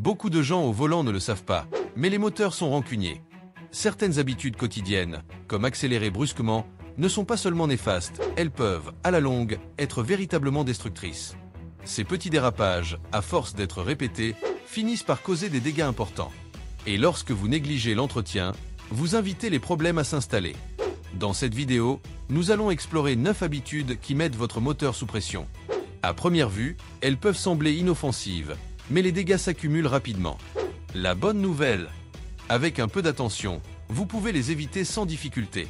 Beaucoup de gens au volant ne le savent pas, mais les moteurs sont rancuniers. Certaines habitudes quotidiennes, comme accélérer brusquement, ne sont pas seulement néfastes, elles peuvent, à la longue, être véritablement destructrices. Ces petits dérapages, à force d'être répétés, finissent par causer des dégâts importants. Et lorsque vous négligez l'entretien, vous invitez les problèmes à s'installer. Dans cette vidéo, nous allons explorer 9 habitudes qui mettent votre moteur sous pression. À première vue, elles peuvent sembler inoffensives, mais les dégâts s'accumulent rapidement. La bonne nouvelle, avec un peu d'attention, vous pouvez les éviter sans difficulté.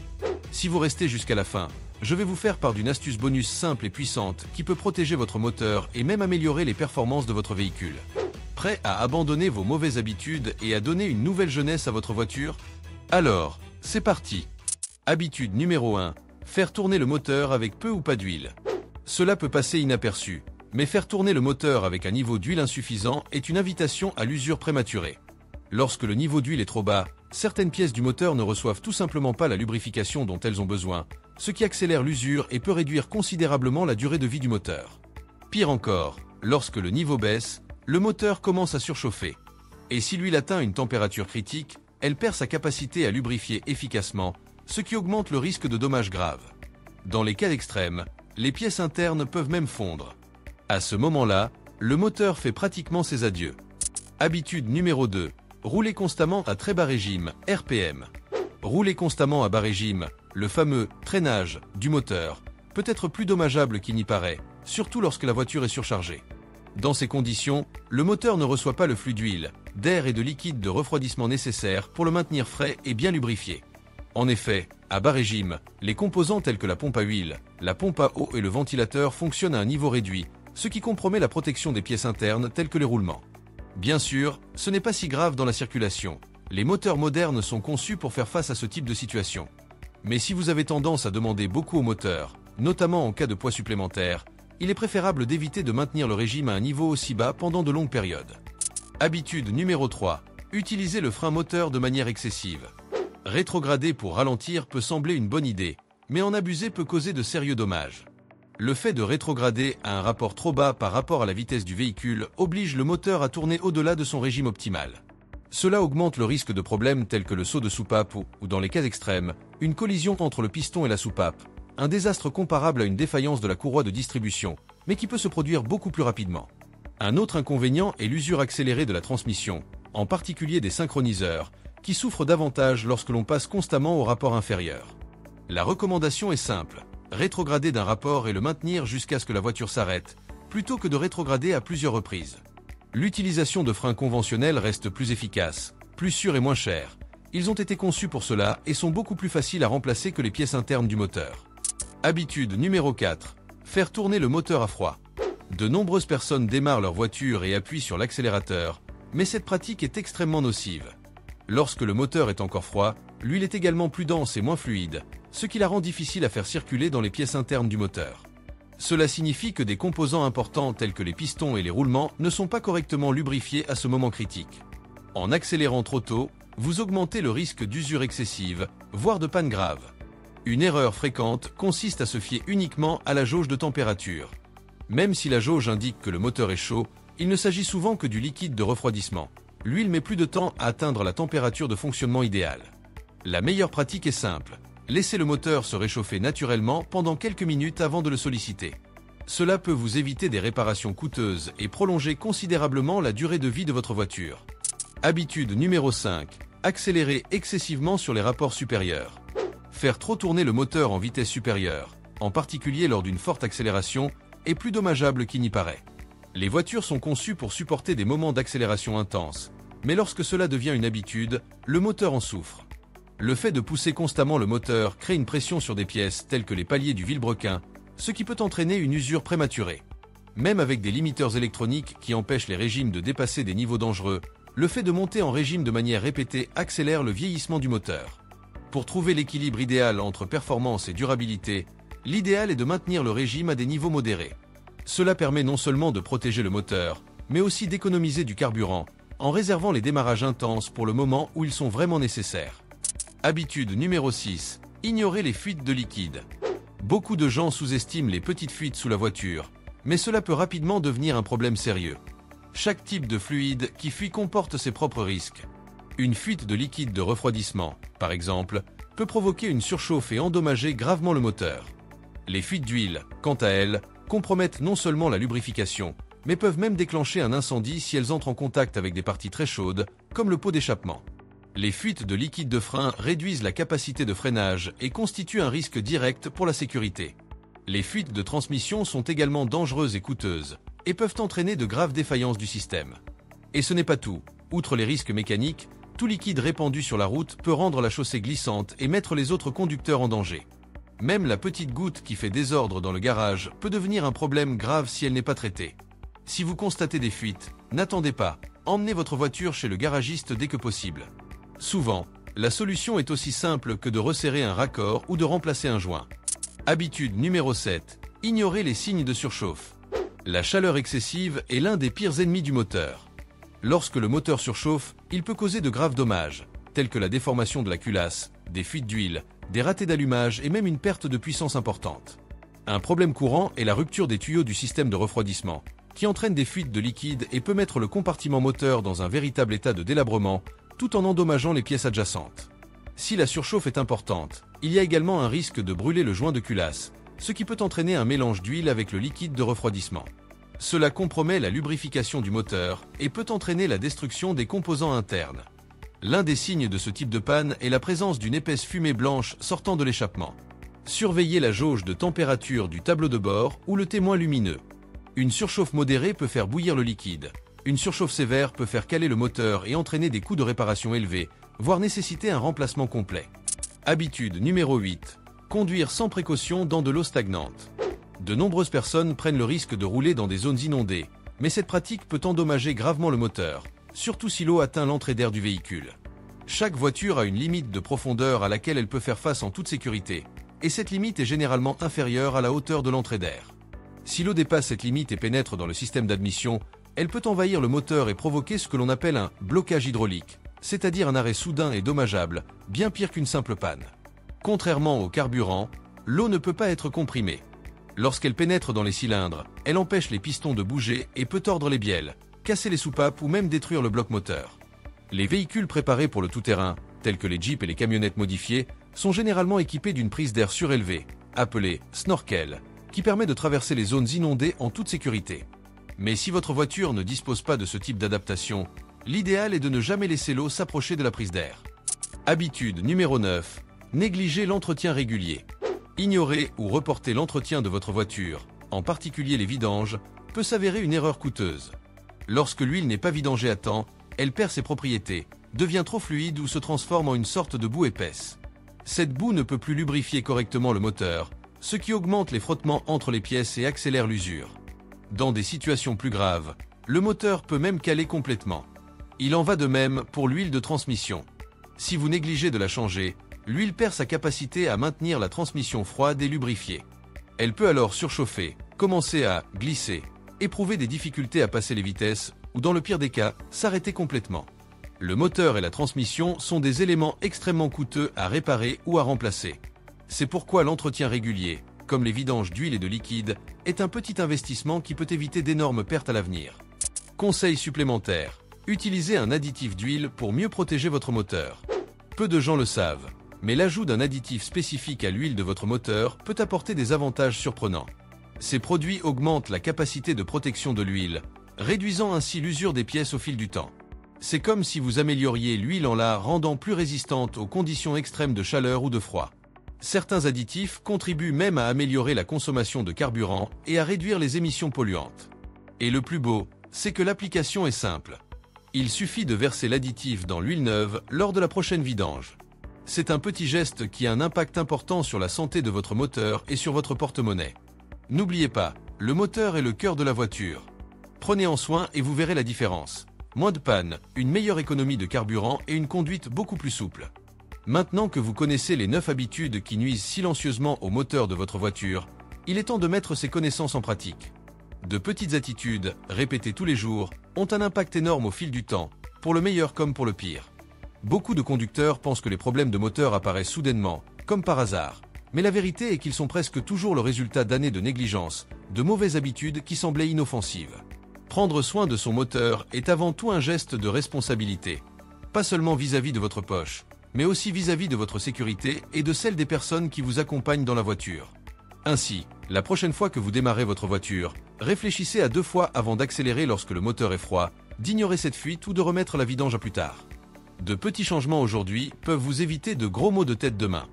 Si vous restez jusqu'à la fin, je vais vous faire part d'une astuce bonus simple et puissante qui peut protéger votre moteur et même améliorer les performances de votre véhicule. Prêt à abandonner vos mauvaises habitudes et à donner une nouvelle jeunesse à votre voiture? Alors, c'est parti! Habitude numéro 1. Faire tourner le moteur avec peu ou pas d'huile. Cela peut passer inaperçu, mais faire tourner le moteur avec un niveau d'huile insuffisant est une invitation à l'usure prématurée. Lorsque le niveau d'huile est trop bas, certaines pièces du moteur ne reçoivent tout simplement pas la lubrification dont elles ont besoin, ce qui accélère l'usure et peut réduire considérablement la durée de vie du moteur. Pire encore, lorsque le niveau baisse, le moteur commence à surchauffer. Et si l'huile atteint une température critique, elle perd sa capacité à lubrifier efficacement, ce qui augmente le risque de dommages graves. Dans les cas extrêmes, les pièces internes peuvent même fondre. À ce moment-là, le moteur fait pratiquement ses adieux. Habitude numéro 2. Rouler constamment à très bas régime, RPM. Rouler constamment à bas régime, le fameux « traînage » du moteur, peut être plus dommageable qu'il n'y paraît, surtout lorsque la voiture est surchargée. Dans ces conditions, le moteur ne reçoit pas le flux d'huile, d'air et de liquide de refroidissement nécessaire pour le maintenir frais et bien lubrifié. En effet, à bas régime, les composants tels que la pompe à huile, la pompe à eau et le ventilateur fonctionnent à un niveau réduit, ce qui compromet la protection des pièces internes telles que les roulements. Bien sûr, ce n'est pas si grave dans la circulation. Les moteurs modernes sont conçus pour faire face à ce type de situation. Mais si vous avez tendance à demander beaucoup au moteur, notamment en cas de poids supplémentaire, il est préférable d'éviter de maintenir le régime à un niveau aussi bas pendant de longues périodes. Habitude numéro 3. Utiliser le frein moteur de manière excessive. Rétrograder pour ralentir peut sembler une bonne idée, mais en abuser peut causer de sérieux dommages. Le fait de rétrograder à un rapport trop bas par rapport à la vitesse du véhicule oblige le moteur à tourner au-delà de son régime optimal. Cela augmente le risque de problèmes tels que le saut de soupape ou dans les cas extrêmes, une collision entre le piston et la soupape, un désastre comparable à une défaillance de la courroie de distribution, mais qui peut se produire beaucoup plus rapidement. Un autre inconvénient est l'usure accélérée de la transmission, en particulier des synchroniseurs, qui souffrent davantage lorsque l'on passe constamment au rapport inférieur. La recommandation est simple. Rétrograder d'un rapport et le maintenir jusqu'à ce que la voiture s'arrête, plutôt que de rétrograder à plusieurs reprises. L'utilisation de freins conventionnels reste plus efficace, plus sûre et moins chère. Ils ont été conçus pour cela et sont beaucoup plus faciles à remplacer que les pièces internes du moteur. Habitude numéro 4. Faire tourner le moteur à froid. De nombreuses personnes démarrent leur voiture et appuient sur l'accélérateur, mais cette pratique est extrêmement nocive. Lorsque le moteur est encore froid, l'huile est également plus dense et moins fluide, ce qui la rend difficile à faire circuler dans les pièces internes du moteur. Cela signifie que des composants importants tels que les pistons et les roulements ne sont pas correctement lubrifiés à ce moment critique. En accélérant trop tôt, vous augmentez le risque d'usure excessive, voire de panne grave. Une erreur fréquente consiste à se fier uniquement à la jauge de température. Même si la jauge indique que le moteur est chaud, il ne s'agit souvent que du liquide de refroidissement. L'huile met plus de temps à atteindre la température de fonctionnement idéale. La meilleure pratique est simple. Laissez le moteur se réchauffer naturellement pendant quelques minutes avant de le solliciter. Cela peut vous éviter des réparations coûteuses et prolonger considérablement la durée de vie de votre voiture. Habitude numéro 5. Accélérer excessivement sur les rapports supérieurs. Faire trop tourner le moteur en vitesse supérieure, en particulier lors d'une forte accélération, est plus dommageable qu'il n'y paraît. Les voitures sont conçues pour supporter des moments d'accélération intense, mais lorsque cela devient une habitude, le moteur en souffre. Le fait de pousser constamment le moteur crée une pression sur des pièces telles que les paliers du vilebrequin, ce qui peut entraîner une usure prématurée. Même avec des limiteurs électroniques qui empêchent les régimes de dépasser des niveaux dangereux, le fait de monter en régime de manière répétée accélère le vieillissement du moteur. Pour trouver l'équilibre idéal entre performance et durabilité, l'idéal est de maintenir le régime à des niveaux modérés. Cela permet non seulement de protéger le moteur, mais aussi d'économiser du carburant, en réservant les démarrages intenses pour le moment où ils sont vraiment nécessaires. Habitude numéro 6. Ignorer les fuites de liquide. Beaucoup de gens sous-estiment les petites fuites sous la voiture, mais cela peut rapidement devenir un problème sérieux. Chaque type de fluide qui fuit comporte ses propres risques. Une fuite de liquide de refroidissement, par exemple, peut provoquer une surchauffe et endommager gravement le moteur. Les fuites d'huile, quant à elles, compromettent non seulement la lubrification, mais peuvent même déclencher un incendie si elles entrent en contact avec des parties très chaudes, comme le pot d'échappement. Les fuites de liquide de frein réduisent la capacité de freinage et constituent un risque direct pour la sécurité. Les fuites de transmission sont également dangereuses et coûteuses, et peuvent entraîner de graves défaillances du système. Et ce n'est pas tout. Outre les risques mécaniques, tout liquide répandu sur la route peut rendre la chaussée glissante et mettre les autres conducteurs en danger. Même la petite goutte qui fait désordre dans le garage peut devenir un problème grave si elle n'est pas traitée. Si vous constatez des fuites, n'attendez pas, emmenez votre voiture chez le garagiste dès que possible. Souvent, la solution est aussi simple que de resserrer un raccord ou de remplacer un joint. Habitude numéro 7. Ignorez les signes de surchauffe. La chaleur excessive est l'un des pires ennemis du moteur. Lorsque le moteur surchauffe, il peut causer de graves dommages, tels que la déformation de la culasse, des fuites d'huile, des ratés d'allumage et même une perte de puissance importante. Un problème courant est la rupture des tuyaux du système de refroidissement, qui entraîne des fuites de liquide et peut mettre le compartiment moteur dans un véritable état de délabrement, tout en endommageant les pièces adjacentes. Si la surchauffe est importante, il y a également un risque de brûler le joint de culasse, ce qui peut entraîner un mélange d'huile avec le liquide de refroidissement. Cela compromet la lubrification du moteur et peut entraîner la destruction des composants internes. L'un des signes de ce type de panne est la présence d'une épaisse fumée blanche sortant de l'échappement. Surveillez la jauge de température du tableau de bord ou le témoin lumineux. Une surchauffe modérée peut faire bouillir le liquide. Une surchauffe sévère peut faire caler le moteur et entraîner des coûts de réparation élevés, voire nécessiter un remplacement complet. Habitude numéro 8. Conduire sans précaution dans de l'eau stagnante. De nombreuses personnes prennent le risque de rouler dans des zones inondées, mais cette pratique peut endommager gravement le moteur, surtout si l'eau atteint l'entrée d'air du véhicule. Chaque voiture a une limite de profondeur à laquelle elle peut faire face en toute sécurité, et cette limite est généralement inférieure à la hauteur de l'entrée d'air. Si l'eau dépasse cette limite et pénètre dans le système d'admission, elle peut envahir le moteur et provoquer ce que l'on appelle un blocage hydraulique, c'est-à-dire un arrêt soudain et dommageable, bien pire qu'une simple panne. Contrairement au carburant, l'eau ne peut pas être comprimée. Lorsqu'elle pénètre dans les cylindres, elle empêche les pistons de bouger et peut tordre les bielles, casser les soupapes ou même détruire le bloc moteur. Les véhicules préparés pour le tout-terrain, tels que les Jeeps et les camionnettes modifiées, sont généralement équipés d'une prise d'air surélevée, appelée snorkel, qui permet de traverser les zones inondées en toute sécurité. Mais si votre voiture ne dispose pas de ce type d'adaptation, l'idéal est de ne jamais laisser l'eau s'approcher de la prise d'air. Habitude numéro 9. Négligez l'entretien régulier. Ignorer ou reporter l'entretien de votre voiture, en particulier les vidanges, peut s'avérer une erreur coûteuse. Lorsque l'huile n'est pas vidangée à temps, elle perd ses propriétés, devient trop fluide ou se transforme en une sorte de boue épaisse. Cette boue ne peut plus lubrifier correctement le moteur, ce qui augmente les frottements entre les pièces et accélère l'usure. Dans des situations plus graves, le moteur peut même caler complètement. Il en va de même pour l'huile de transmission. Si vous négligez de la changer, l'huile perd sa capacité à maintenir la transmission froide et lubrifiée. Elle peut alors surchauffer, commencer à glisser, éprouver des difficultés à passer les vitesses ou dans le pire des cas, s'arrêter complètement. Le moteur et la transmission sont des éléments extrêmement coûteux à réparer ou à remplacer. C'est pourquoi l'entretien régulier, comme les vidanges d'huile et de liquide, est un petit investissement qui peut éviter d'énormes pertes à l'avenir. Conseil supplémentaire. Utilisez un additif d'huile pour mieux protéger votre moteur. Peu de gens le savent, mais l'ajout d'un additif spécifique à l'huile de votre moteur peut apporter des avantages surprenants. Ces produits augmentent la capacité de protection de l'huile, réduisant ainsi l'usure des pièces au fil du temps. C'est comme si vous amélioriez l'huile en la rendant plus résistante aux conditions extrêmes de chaleur ou de froid. Certains additifs contribuent même à améliorer la consommation de carburant et à réduire les émissions polluantes. Et le plus beau, c'est que l'application est simple. Il suffit de verser l'additif dans l'huile neuve lors de la prochaine vidange. C'est un petit geste qui a un impact important sur la santé de votre moteur et sur votre porte-monnaie. N'oubliez pas, le moteur est le cœur de la voiture. Prenez en soin et vous verrez la différence. Moins de panne, une meilleure économie de carburant et une conduite beaucoup plus souple. Maintenant que vous connaissez les 9 habitudes qui nuisent silencieusement au moteur de votre voiture, il est temps de mettre ces connaissances en pratique. De petites attitudes, répétées tous les jours, ont un impact énorme au fil du temps, pour le meilleur comme pour le pire. Beaucoup de conducteurs pensent que les problèmes de moteur apparaissent soudainement, comme par hasard. Mais la vérité est qu'ils sont presque toujours le résultat d'années de négligence, de mauvaises habitudes qui semblaient inoffensives. Prendre soin de son moteur est avant tout un geste de responsabilité. Pas seulement vis-à-vis de votre poche, mais aussi vis-à-vis de votre sécurité et de celle des personnes qui vous accompagnent dans la voiture. Ainsi, la prochaine fois que vous démarrez votre voiture, réfléchissez à 2 fois avant d'accélérer lorsque le moteur est froid, d'ignorer cette fuite ou de remettre la vidange à plus tard. De petits changements aujourd'hui peuvent vous éviter de gros maux de tête demain.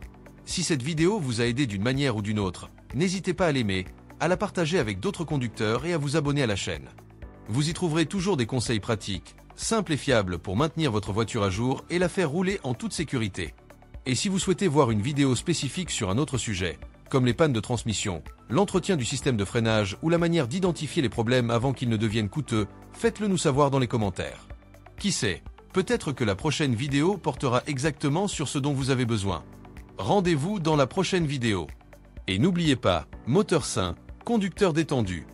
Si cette vidéo vous a aidé d'une manière ou d'une autre, n'hésitez pas à l'aimer, à la partager avec d'autres conducteurs et à vous abonner à la chaîne. Vous y trouverez toujours des conseils pratiques, simples et fiables pour maintenir votre voiture à jour et la faire rouler en toute sécurité. Et si vous souhaitez voir une vidéo spécifique sur un autre sujet, comme les pannes de transmission, l'entretien du système de freinage ou la manière d'identifier les problèmes avant qu'ils ne deviennent coûteux, faites-le nous savoir dans les commentaires. Qui sait, peut-être que la prochaine vidéo portera exactement sur ce dont vous avez besoin. Rendez-vous dans la prochaine vidéo. Et n'oubliez pas, moteur sain, conducteur détendu.